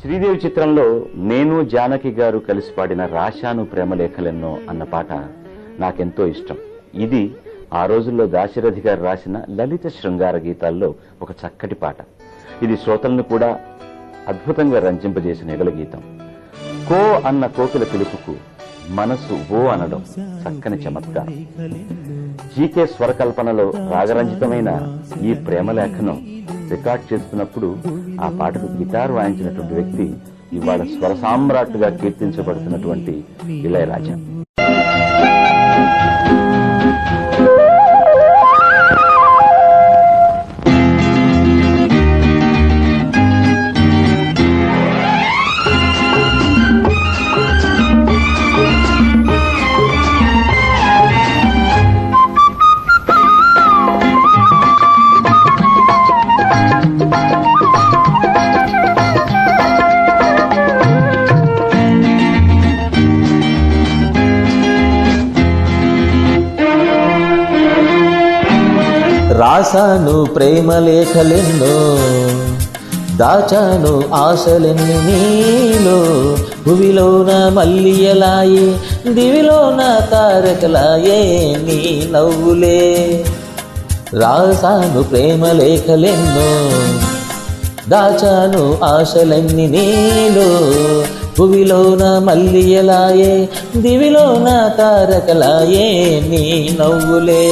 శ్రీదేవి చిత్రంలో నేను జానకి గారు కలిసి పాడిన రాశాను ప్రేమలేఖలెన్నో అన్న పాట నాకెంతో ఇష్టం. ఇది ఆ రోజుల్లో దాశరథి గారు రాసిన లలిత శృంగార గీతాల్లో ఒక చక్కటి పాట. ఇది శ్రోతలను కూడా అద్భుతంగా రంజింపజేసిన ఎగల గీతం. కో అన్న కోకిల పిలుపుకు మనసు ఓ అనడం చక్కని చమత్కారం. జీకే స్వరకల్పనలో రాగరంజితమైన ఈ ప్రేమలేఖను రికార్డ్ చేస్తున్నప్పుడు ఆ పాటకు గిటార్ వాయించినటువంటి వ్యక్తి ఇవాళ స్వర సామ్రాట్టుగా కీర్తించబడుతున్నటువంటి ఇళయరాజా. రాశాను ప్రేమలేఖలెన్నో, దాచాను ఆశలెన్ని నీలో. భువిలోన మల్లియలాయే, దివిలోన తారకలాయే నీ నవ్వులే. రాశాను ప్రేమలేఖలెన్నో, దాచాను ఆశలెన్ని నీలో. భువిలోన మల్లియలాయే, దివిలోన తారకలాయే నీ నవ్వులే.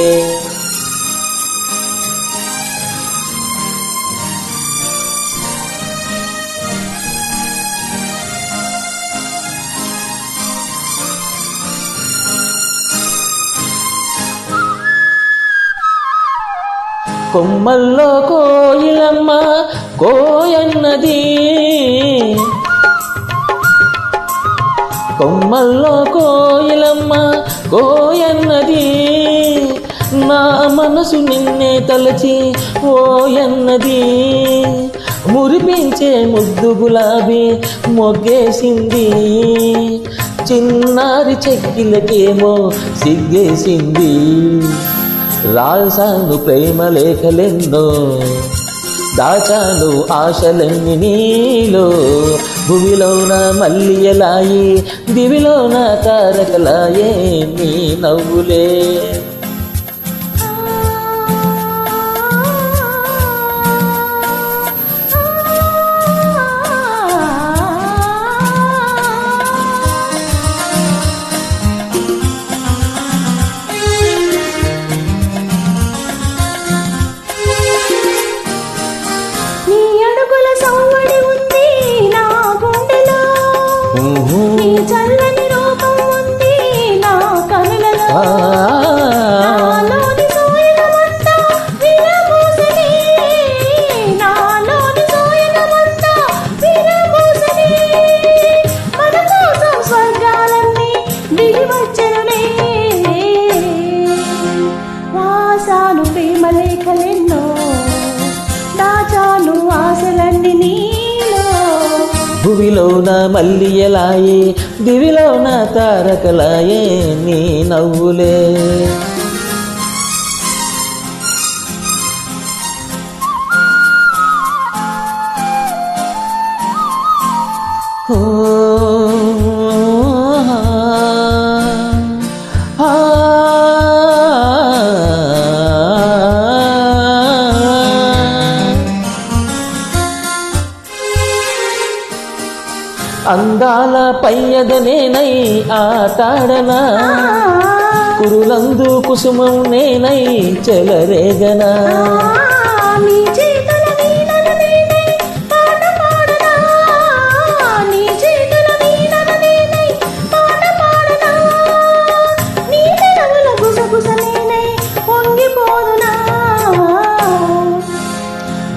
కొమ్మల్లో కోయిలమ్మ కోయన్నది, కొమ్మల్లో కోయిలమ్మ కోయన్నది. నా మనసు నిన్నే తలచి ఓయన్నది. మురిపించే ముద్దు గులాబీ మొగ్గేసింది, చిన్నారి చెక్కిలకేమో సిగ్గేసింది. రాశాను ప్రేమలేఖలెన్నో, దాచాను ఆశలన్నీ నీలో. భూమిలోన మల్లియలాయి, దివిలోన తారకలాయే నీ నవ్వులే. చల్లని రూపం ఉంది నా కనులలో, నాలోని సోయగమంతా విరబూసని, నాలోని సోయగమంతా విరబూసని. మన కోసం స్వర్గాలన్నీ దిగి వచ్చెనులే. రాశాను ప్రేమలేఖలెన్నో, దాచాను ఆశలన్నీ నీలో. భువిలోన మల్లియలాయే, దివిలోన తారకలాయే నీ నవ్వులే. అందాల పయ్యదనేనై ఆటాడనా, కురులందు కుసుమం నేనై చెలరేగనా. నీ చేతుల వీణను నేనై పాట పాడనా, నీ చేతుల వీణను నేనై పాట పాడనా. నీ పెదవుల గుసగుస నేనై పొంగిపోదునా.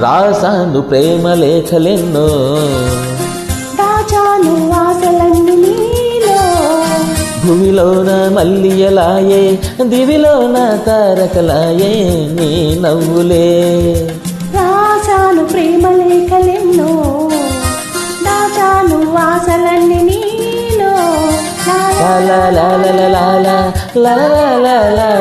రాశాను ప్రేమలేఖలెన్నో, దాచాను ఆశలన్నీ నీలో. భూమిలోన మల్లియలాయే, దివిలోన తారకలాయే నీ నవ్వులే. రాశాను ప్రేమలేఖలెన్నో, దాచాను ఆశలన్నీ నీలో. లా లా లా లా లా లా లా లా లా లా.